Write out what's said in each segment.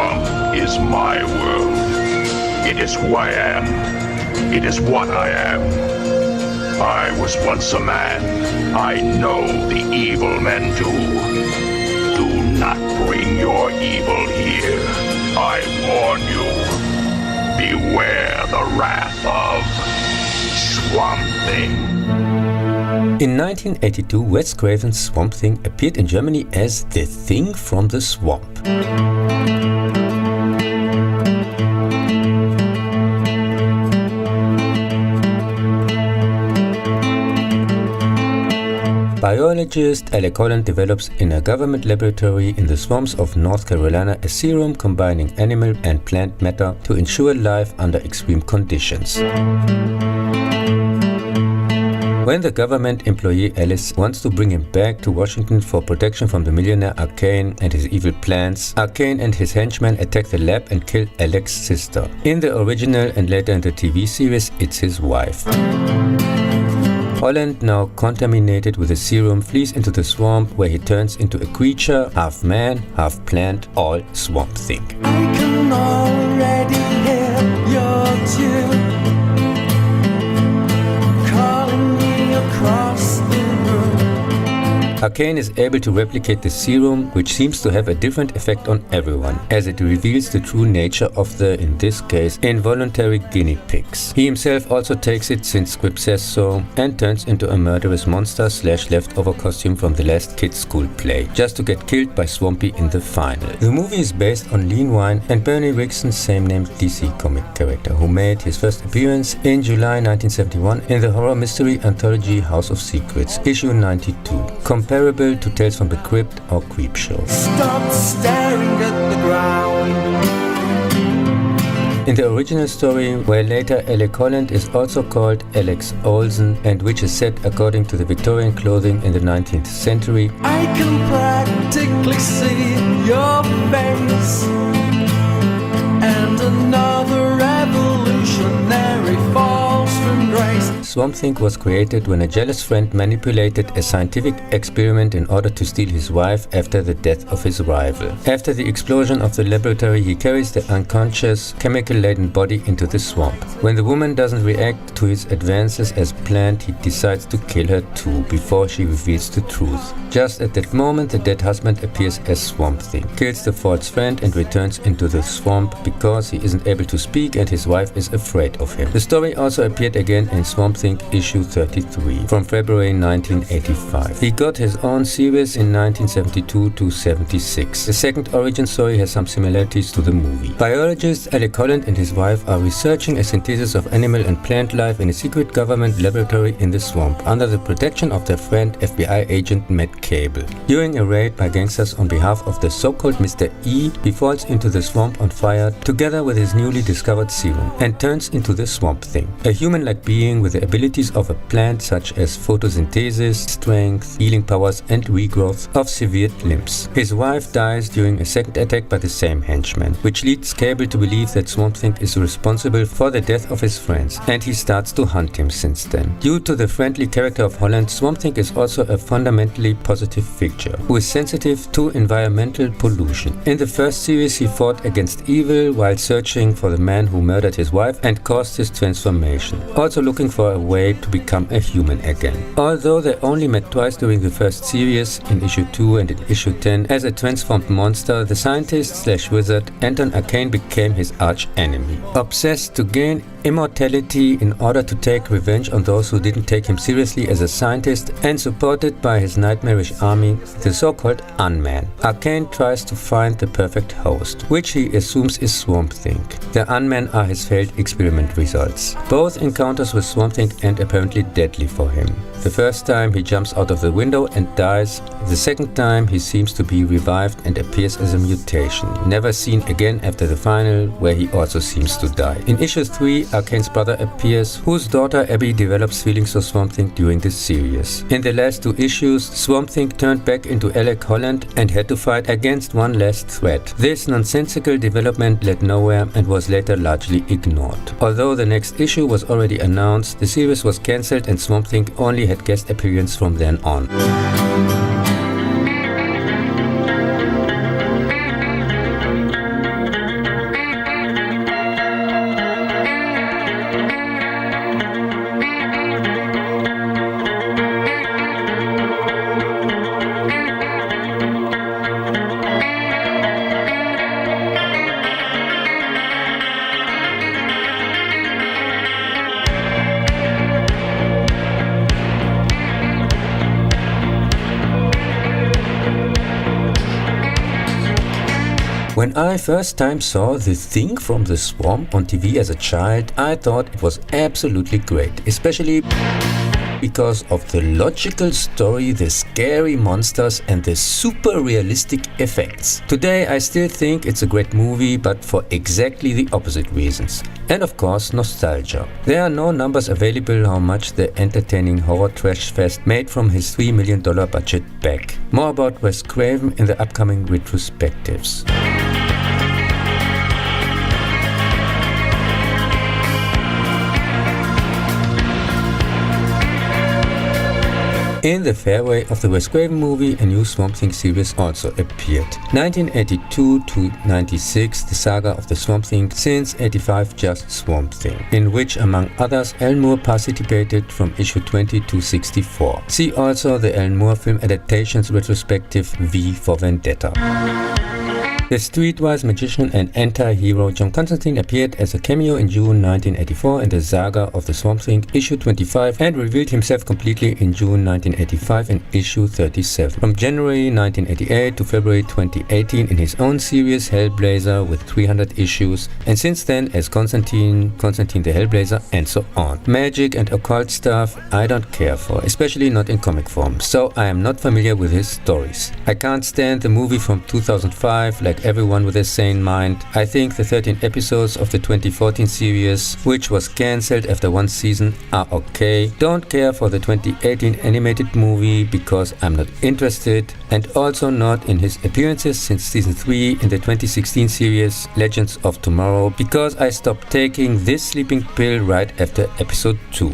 swamp is my world. It is who I am. It is what I am. I was once a man. I know the evil men do. Do not bring your evil here. I warn you. Beware the wrath of Swamp Thing. In 1982, Wes Craven's Swamp Thing appeared in Germany as The Thing from the Swamp. Biologist Alec Holland develops in a government laboratory in the swamps of North Carolina a serum combining animal and plant matter to ensure life under extreme conditions. When the government employee Alice wants to bring him back to Washington for protection from the millionaire Arcane and his evil plans, Arcane and his henchmen attack the lab and kill Alec's sister. In the original and later in the TV series, it's his wife. Holland, now contaminated with the serum, flees into the swamp where he turns into a creature, half man, half plant, all Swamp Thing. I can already hear your tune calling me across the room. Arcane is able to replicate the serum, which seems to have a different effect on everyone, as it reveals the true nature of the, in this case, involuntary guinea pigs. He himself also takes it, since script says so, and turns into a murderous monster / leftover costume from the last kids' school play, just to get killed by Swampy in the final. The movie is based on Lean Wine and Bernie Wriggson's same-named DC comic character, who made his first appearance in July 1971 in the horror mystery anthology House of Secrets, issue 92. Comparable to Tales from the Crypt or Creepshow. Stop staring at the ground. In the original story, where later Alec Holland is also called Alex Olsen, and which is set according to the Victorian clothing in the 19th century, I can practically see your face, and another revolutionary falls from grace. Swamp Thing was created when a jealous friend manipulated a scientific experiment in order to steal his wife after the death of his rival. After the explosion of the laboratory, he carries the unconscious, chemical-laden body into the swamp. When the woman doesn't react to his advances as planned, he decides to kill her too, before she reveals the truth. Just at that moment, the dead husband appears as Swamp Thing, kills the false friend and returns into the swamp because he isn't able to speak and his wife is afraid of him. The story also appeared again in Swamp Thing issue 33 from February 1985. He got his own series in 1972 to 76. The second origin story has some similarities to the movie. Biologist Alec Holland and his wife are researching a synthesis of animal and plant life in a secret government laboratory in the swamp under the protection of their friend FBI agent Matt Cable. During a raid by gangsters on behalf of the so-called Mr. E, he falls into the swamp on fire together with his newly discovered serum and turns into the Swamp Thing, a human-like being with the abilities of a plant such as photosynthesis, strength, healing powers and regrowth of severed limbs. His wife dies during a second attack by the same henchman, which leads Cable to believe that Swamp Thing is responsible for the death of his friends, and he starts to hunt him since then. Due to the friendly character of Holland, Swamp Thing is also a fundamentally positive figure, who is sensitive to environmental pollution. In the first series, he fought against evil while searching for the man who murdered his wife and caused his transformation, also looking for a way to become a human again. Although they only met twice during the first series, in issue 2 and in issue 10, as a transformed monster, the scientist/wizard Anton Arcane became his arch enemy. Obsessed to gain immortality in order to take revenge on those who didn't take him seriously as a scientist, and supported by his nightmarish army, the so-called Unman, Arcane tries to find the perfect host, which he assumes is Swamp Thing. The Unman are his failed experiment results. Both encounters with Swamp Thing end apparently deadly for him. The first time he jumps out of the window and dies. The second time he seems to be revived and appears as a mutation, never seen again after the final, where he also seems to die. In issue 3, Arcane's brother appears, whose daughter Abby develops feelings for Swamp Thing during this series. In the last 2 issues, Swamp Thing turned back into Alec Holland and had to fight against one last threat. This nonsensical development led nowhere and was later largely ignored. Although the next issue was already announced, the series was cancelled and Swamp Thing only had guest appearance from then on. When I first time saw The Thing from the Swamp on TV as a child, I thought it was absolutely great, especially because of the logical story, the scary monsters and the super realistic effects. Today I still think it's a great movie, but for exactly the opposite reasons. And of course, nostalgia. There are no numbers available how much the entertaining horror trash fest made from his $3 million budget back. More about Wes Craven in the upcoming retrospectives. In the fairway of the Wes Craven movie, a new Swamp Thing series also appeared. 1982 to 96, the saga of the Swamp Thing, since 85 just Swamp Thing, in which among others Alan Moore participated from issue 20 to 64. See also the Alan Moore film adaptations retrospective V for Vendetta. The streetwise magician and anti-hero John Constantine appeared as a cameo in June 1984 in the saga of the Swamp Thing issue 25 and revealed himself completely in June 1985 in issue 37. From January 1988 to February 2018 in his own series Hellblazer with 300 issues, and since then as Constantine the Hellblazer, and so on. Magic and occult stuff I don't care for, especially not in comic form, so I am not familiar with his stories. I can't stand the movie from 2005 like everyone with a sane mind. I think the 13 episodes of the 2014 series, which was cancelled after one season, are okay. Don't care for the 2018 animated movie because I'm not interested, and also not in his appearances since season 3 in the 2016 series Legends of Tomorrow, because I stopped taking this sleeping pill right after episode 2.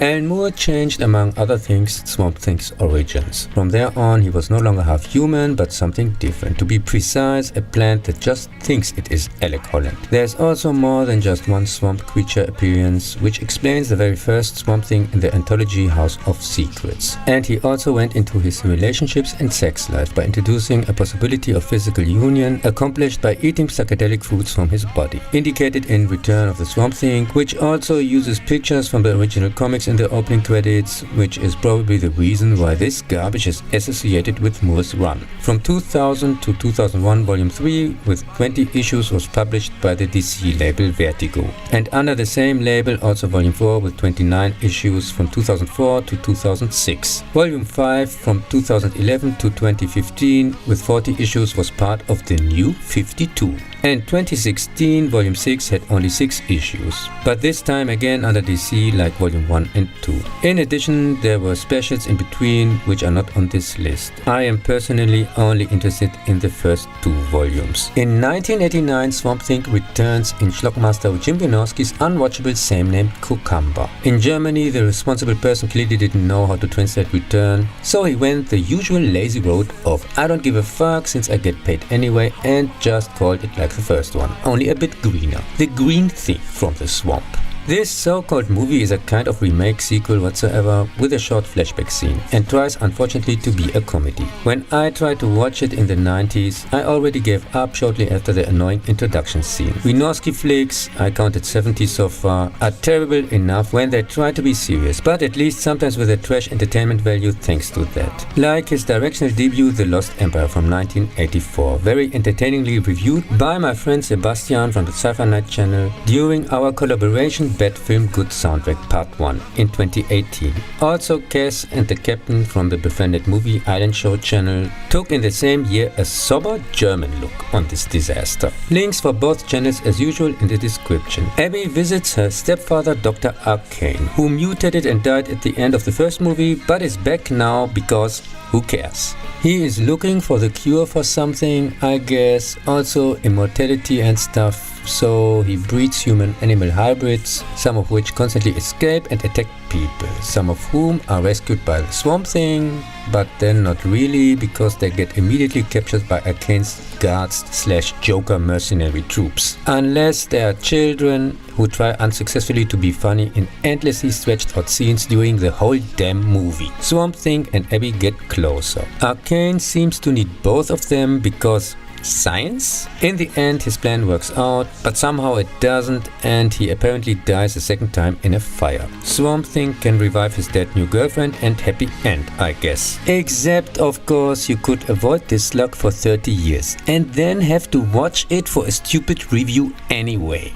Alan Moore changed, among other things, Swamp Thing's origins. From there on, he was no longer half human, but something different. To be precise, a plant that just thinks it is Alec Holland. There's also more than just one swamp creature appearance, which explains the very first Swamp Thing in the anthology House of Secrets. And he also went into his relationships and sex life by introducing a possibility of physical union accomplished by eating psychedelic foods from his body, indicated in Return of the Swamp Thing, which also uses pictures from the original comics in the opening credits, which is probably the reason why this garbage is associated with Moore's run. From 2000 to 2001, Volume 3 with 20 issues was published by the DC label Vertigo. And under the same label also Volume 4 with 29 issues from 2004 to 2006. Volume 5 from 2011 to 2015 with 40 issues was part of the New 52. And 2016, Volume 6 had only 6 issues, but this time again under DC like Volume 1 and 2. In addition, there were specials in between which are not on this list. I am personally only interested in the first 2 volumes. In 1989, Swamp Thing returns in Schlockmaster with Jim Wynorski's unwatchable same-named Cucumber. In Germany, the responsible person clearly didn't know how to translate return, so he went the usual lazy road of I don't give a fuck since I get paid anyway, and just called it like the first one, only a bit greener. The Green Thief from the Swamp. This so-called movie is a kind of remake sequel whatsoever with a short flashback scene, and tries unfortunately to be a comedy. When I tried to watch it in the 90s, I already gave up shortly after the annoying introduction scene. Wynorski flicks, I counted 70 so far, are terrible enough when they try to be serious, but at least sometimes with a trash entertainment value thanks to that. Like his directional debut The Lost Empire from 1984, very entertainingly reviewed by my friend Sebastian from the Sci-Fi Night channel during our collaboration Bad Film Good Soundtrack Part 1 in 2018. Also, Cass and the Captain from the befriended Movie Island Show channel took in the same year a sober German look on this disaster. Links for both channels as usual in the description. Abby visits her stepfather Dr. Arcane, who mutated and died at the end of the first movie, but is back now because who cares? He is looking for the cure for something, I guess, also immortality and stuff, so he breeds human-animal hybrids, some of which constantly escape and attack people, some of whom are rescued by the Swamp Thing, but then not really, because they get immediately captured by Arcane's guards/Joker mercenary troops. Unless they are children who try unsuccessfully to be funny in endlessly stretched out scenes during the whole damn movie. Swamp Thing and Abby get closer. Arcane seems to need both of them because Science? In the end, his plan works out, but somehow it doesn't, and he apparently dies a second time in a fire. Swamp Thing can revive his dead new girlfriend and happy end, I guess. Except, of course, you could avoid this luck for 30 years and then have to watch it for a stupid review anyway.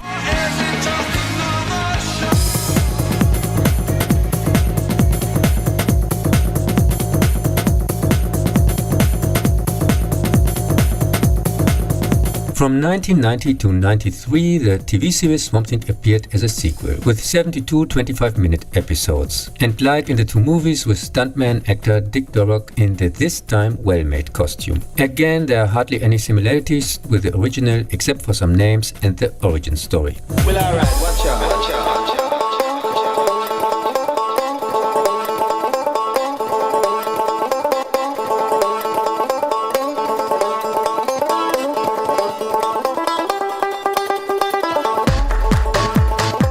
From 1990 to 93, the TV series Swamp Thing appeared as a sequel, with 72 25-minute episodes, and like in the two movies with stuntman actor Dick Durock in the this time well-made costume. Again, there are hardly any similarities with the original except for some names and the origin story. Well, alright, watch out.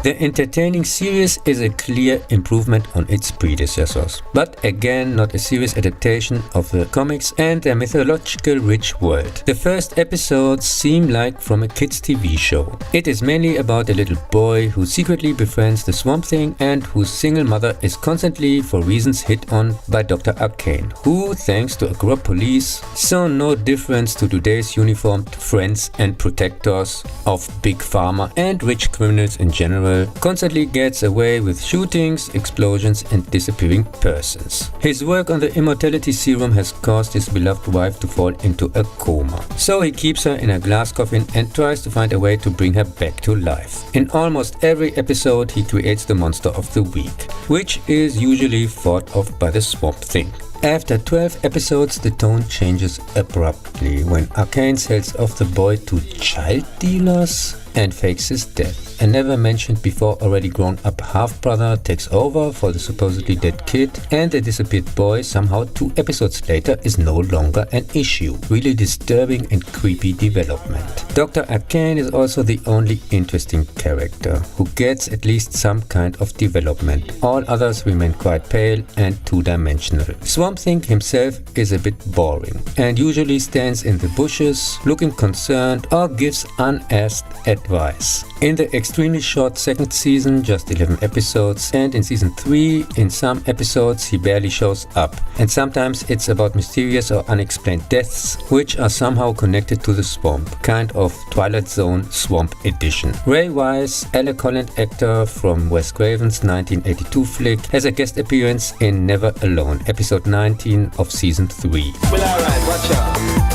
The entertaining series is a clear improvement on its predecessors, but again not a serious adaptation of the comics and their mythological rich world. The first episodes seem like from a kids' TV show. It is mainly about a little boy who secretly befriends the Swamp Thing and whose single mother is constantly for reasons hit on by Dr. Arcane, who, thanks to a corrupt police, saw no difference to today's uniformed friends and protectors of Big Pharma and rich criminals in general, constantly gets away with shootings, explosions and disappearing persons. His work on the immortality serum has caused his beloved wife to fall into a coma. So he keeps her in a glass coffin and tries to find a way to bring her back to life. In almost every episode he creates the monster of the week, which is usually fought off by the Swamp Thing. After 12 episodes, the tone changes abruptly when Arcane sells off the boy to child dealers and fakes his death. A never mentioned before already grown up half-brother takes over for the supposedly dead kid, and the disappeared boy somehow 2 episodes later is no longer an issue. Really disturbing and creepy development. Dr. Arcane is also the only interesting character who gets at least some kind of development. All others remain quite pale and two-dimensional. Swamp Thing himself is a bit boring and usually stands in the bushes looking concerned or gives unasked advice. In the extremely short second season, just 11 episodes, and in season 3, in some episodes he barely shows up. And sometimes it's about mysterious or unexplained deaths, which are somehow connected to the swamp, kind of Twilight Zone Swamp Edition. Ray Wise, Alec Holland actor from Wes Craven's 1982 flick, has a guest appearance in Never Alone, episode 19 of season 3. Well, alright, watch out.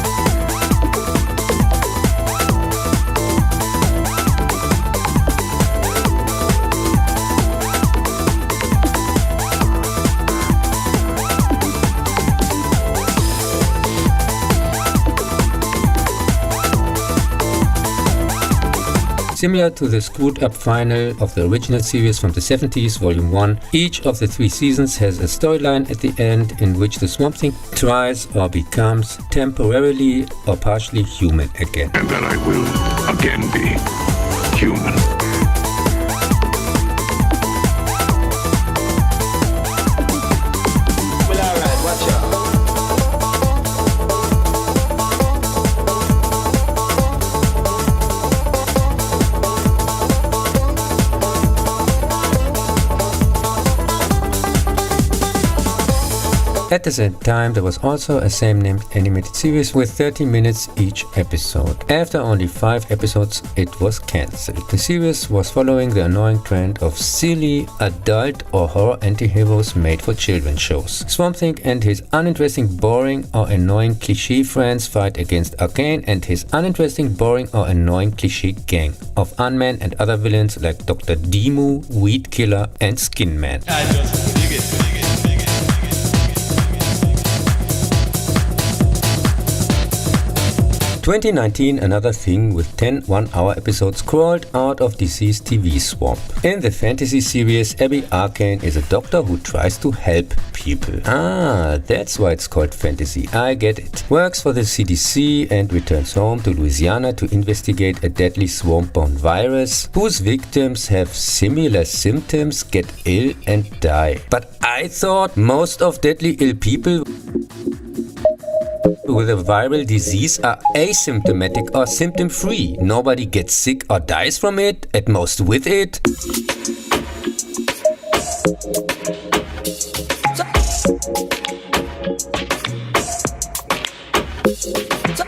Similar to the screwed-up final of the original series from the 70s, Volume 1, each of the 3 seasons has a storyline at the end in which the Swamp Thing tries or becomes temporarily or partially human again. And that I will again be human. Well, alright, watch out. At the same time, there was also a same-named animated series with 30 minutes each episode. After only 5 episodes, it was cancelled. The series was following the annoying trend of silly, adult or horror anti-heroes made for children shows. Swamp Thing and his uninteresting, boring or annoying cliché friends fight against Arcane and his uninteresting, boring or annoying cliché gang of Unmen and other villains like Dr. Demu, Weed Killer and Skin Man. I just dig it. 2019, another thing with 10 one-hour episodes crawled out of DC's TV swamp. In the fantasy series, Abby Arcane is a doctor who tries to help people. Ah, that's why it's called fantasy. I get it. Works for the CDC and returns home to Louisiana to investigate a deadly swamp-borne virus whose victims have similar symptoms, get ill and die. But I thought most of deadly ill people with a viral disease are asymptomatic or symptom-free. Nobody gets sick or dies from it, at most with it.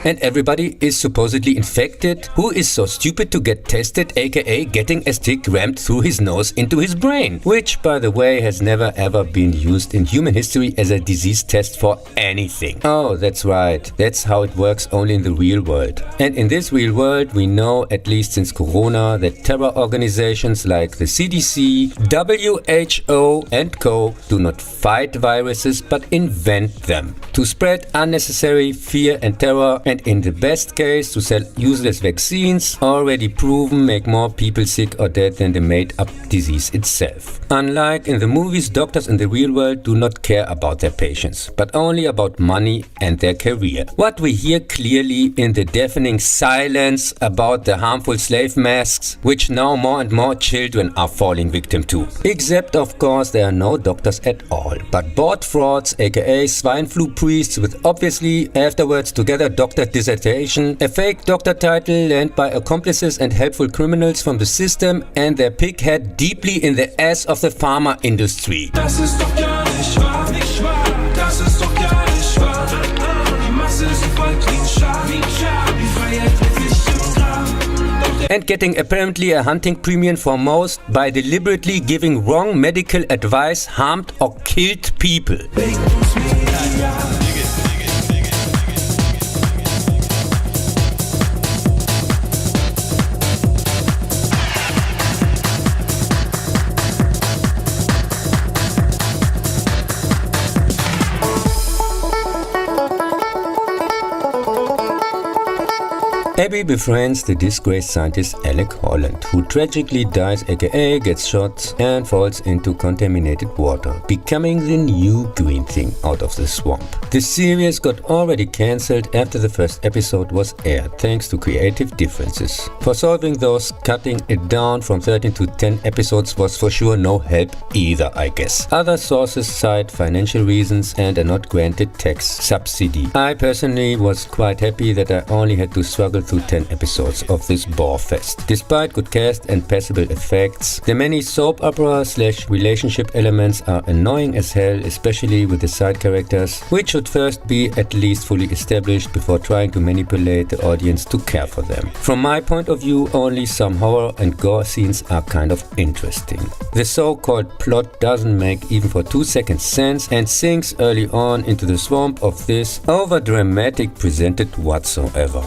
And everybody is supposedly infected. Who is so stupid to get tested, aka getting a stick rammed through his nose into his brain? Which, by the way, has never ever been used in human history as a disease test for anything. Oh, that's right. That's how it works only in the real world. And in this real world, we know, at least since Corona, that terror organizations like the CDC, WHO and co. do not fight viruses but invent them to spread unnecessary fear and terror, and in the best case to sell useless vaccines, already proven make more people sick or dead than the made-up disease itself. Unlike in the movies, doctors in the real world do not care about their patients, but only about money and their career. What we hear clearly in the deafening silence about the harmful slave masks, which now more and more children are falling victim to. Except, of course, there are no doctors at all, but bought frauds, aka swine flu priests with obviously afterwards together doctor dissertation, a fake doctor title, and by accomplices and helpful criminals from the system and their pig head deeply in the ass of the pharma industry. Das ist doch gar nicht wahr, nicht wahr. Das ist doch gar nicht wahr. Die Masse ist voll wie ein Schaf, die Freiheit wird nicht im Grab. And getting apparently a hunting premium for most by deliberately giving wrong medical advice harmed or killed people. Abby befriends the disgraced scientist Alec Holland, who tragically dies, aka gets shot and falls into contaminated water, becoming the new green thing out of the swamp. The series got already cancelled after the first episode was aired, thanks to creative differences. For solving those, cutting it down from 13 to 10 episodes was for sure no help either, I guess. Other sources cite financial reasons and a not granted tax subsidy. I personally was quite happy that I only had to struggle through 10 episodes of this bore fest. Despite good cast and passable effects, the many soap opera / relationship elements are annoying as hell, especially with the side characters, which should first be at least fully established before trying to manipulate the audience to care for them. From my point of view, only some horror and gore scenes are kind of interesting. The so-called plot doesn't make even for 2 seconds sense and sinks early on into the swamp of this over-dramatic presented whatsoever.